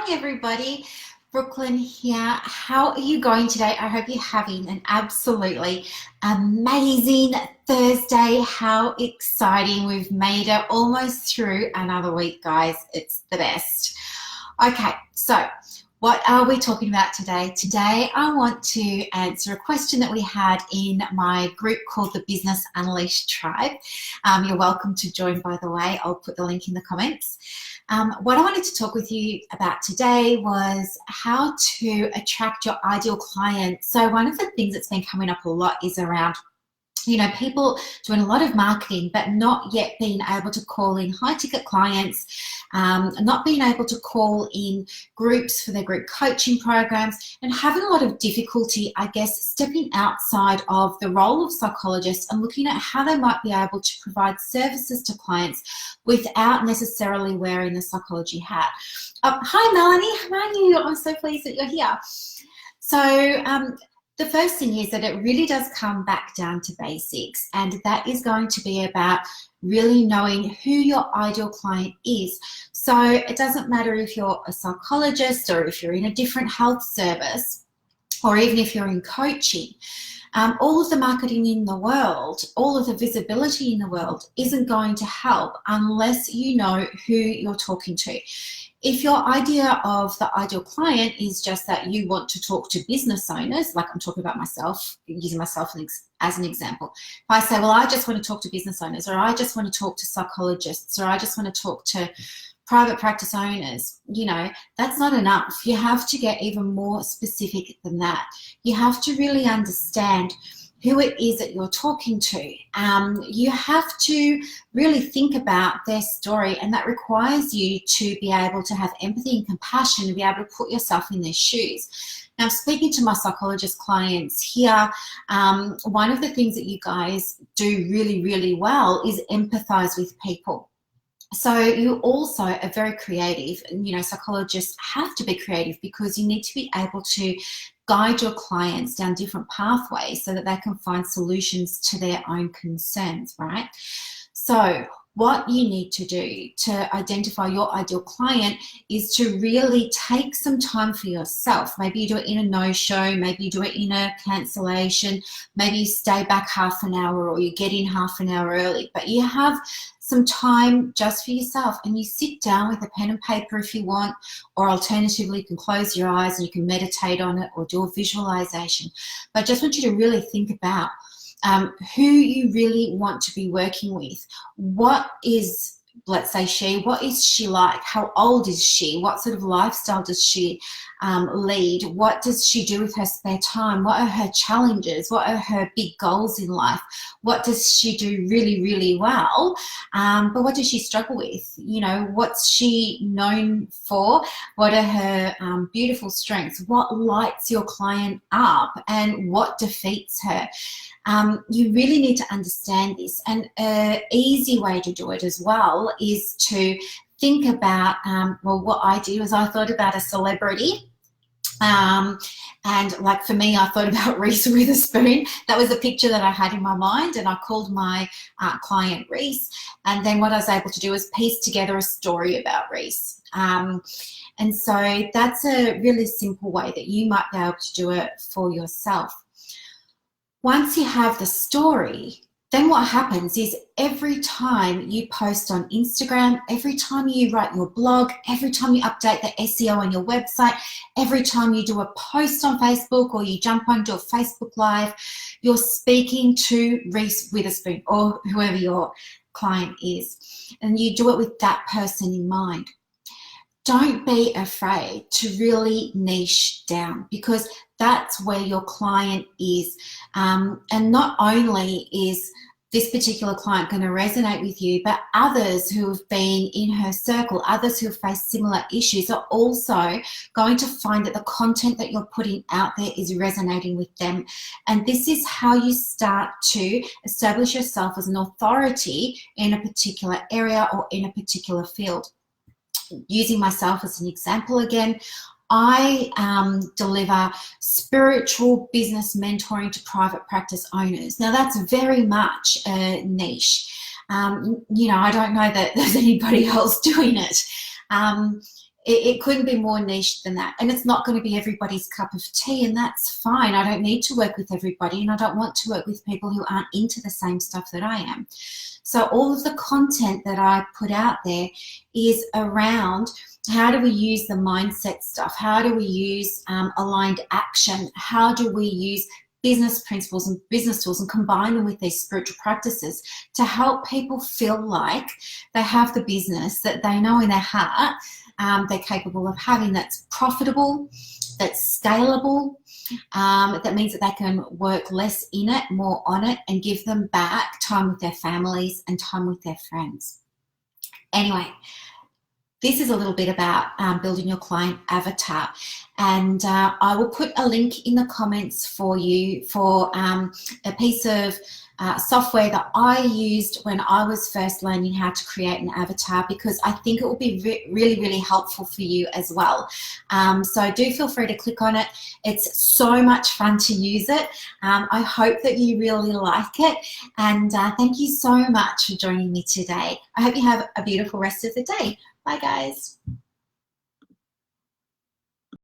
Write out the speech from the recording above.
Hi everybody, Brooklyn here. How are you going today? I hope you're having an absolutely amazing Thursday. How exciting. We've made it almost through another week, guys. It's the best. Okay, so what are we talking about today? Today, I want to answer a question that we had in my group called the Business Unleashed Tribe. You're welcome to join, by the way. I'll put the link in the comments. What I wanted to talk with you about today was how to attract your ideal client. So one of the things that's been coming up a lot is around people doing a lot of marketing, but not yet being able to call in high ticket clients, not being able to call in groups for their group coaching programs, and having a lot of difficulty, I guess, stepping outside of the role of psychologist and looking at how they might be able to provide services to clients without necessarily wearing the psychology hat. Hi, Melanie. How are you? I'm so pleased that you're here. So, the first thing is that it really does come back down to basics, and that is going to be about really knowing who your ideal client is. So it doesn't matter if you're a psychologist or if you're in a different health service or even if you're in coaching. All of the marketing in the world, all of the visibility in the world isn't going to help unless you know who you're talking to. If your idea of the ideal client is just that you want to talk to business owners, like I'm talking about myself, using myself as an example. If I say, well, I just want to talk to business owners, or I just want to talk to psychologists, or I just want to talk to private practice owners, that's not enough. You have to get even more specific than that. You have to really understand who it is that you're talking to. You have to really think about their story, and that requires you to be able to have empathy and compassion and be able to put yourself in their shoes. Now, speaking to my psychologist clients here, one of the things that you guys do really, really well is empathize with people. So you also are very creative. Psychologists have to be creative because you need to be able to guide your clients down different pathways so that they can find solutions to their own concerns, right? So what you need to do to identify your ideal client is to really take some time for yourself. Maybe you do it in a no-show, maybe you do it in a cancellation, maybe you stay back half an hour or you get in half an hour early, but you have some time just for yourself and you sit down with a pen and paper if you want, or alternatively you can close your eyes and you can meditate on it or do a visualization. But I just want you to really think about who you really want to be working with. What is, let's say what is she like? How old is she? What sort of lifestyle does she lead? What does she do with her spare time? What are her challenges? What are her big goals in life? What does she do really, really well? But what does she struggle with? What's she known for? What are her beautiful strengths? What lights your client up and what defeats her? You really need to understand this, and an easy way to do it as well is to think about, what I do is I thought about a celebrity. And like for me, I thought about Reese Witherspoon. That was a picture that I had in my mind, and I called my client Reese. And then what I was able to do is piece together a story about Reese. And so that's a really simple way that you might be able to do it for yourself. Once you have the story, then what happens is every time you post on Instagram, every time you write your blog, every time you update the SEO on your website, every time you do a post on Facebook or you jump onto a Facebook Live, you're speaking to Reese Witherspoon or whoever your client is, and you do it with that person in mind. Don't be afraid to really niche down, because that's where your client is. And not only is this particular client going to resonate with you, but others who have been in her circle, others who have faced similar issues, are also going to find that the content that you're putting out there is resonating with them. And this is how you start to establish yourself as an authority in a particular area or in a particular field. Using myself as an example again, I deliver spiritual business mentoring to private practice owners. Now that's very much a niche. I don't know that there's anybody else doing it. it couldn't be more niche than that. And it's not going to be everybody's cup of tea, and that's fine. I don't need to work with everybody, and I don't want to work with people who aren't into the same stuff that I am. So all of the content that I put out there is around how do we use the mindset stuff? How do we use aligned action? How do we use business principles and business tools and combine them with these spiritual practices to help people feel like they have the business that they know in their heart they're capable of having, that's profitable, that's scalable, that means that they can work less in it, more on it, and give them back time with their families and time with their friends. Anyway, this is a little bit about building your client avatar, and I will put a link in the comments for you for a piece of software that I used when I was first learning how to create an avatar, because I think it will be really, really helpful for you as well. So do feel free to click on it. It's so much fun to use it. I hope that you really like it, and thank you so much for joining me today. I hope you have a beautiful rest of the day. Bye, guys.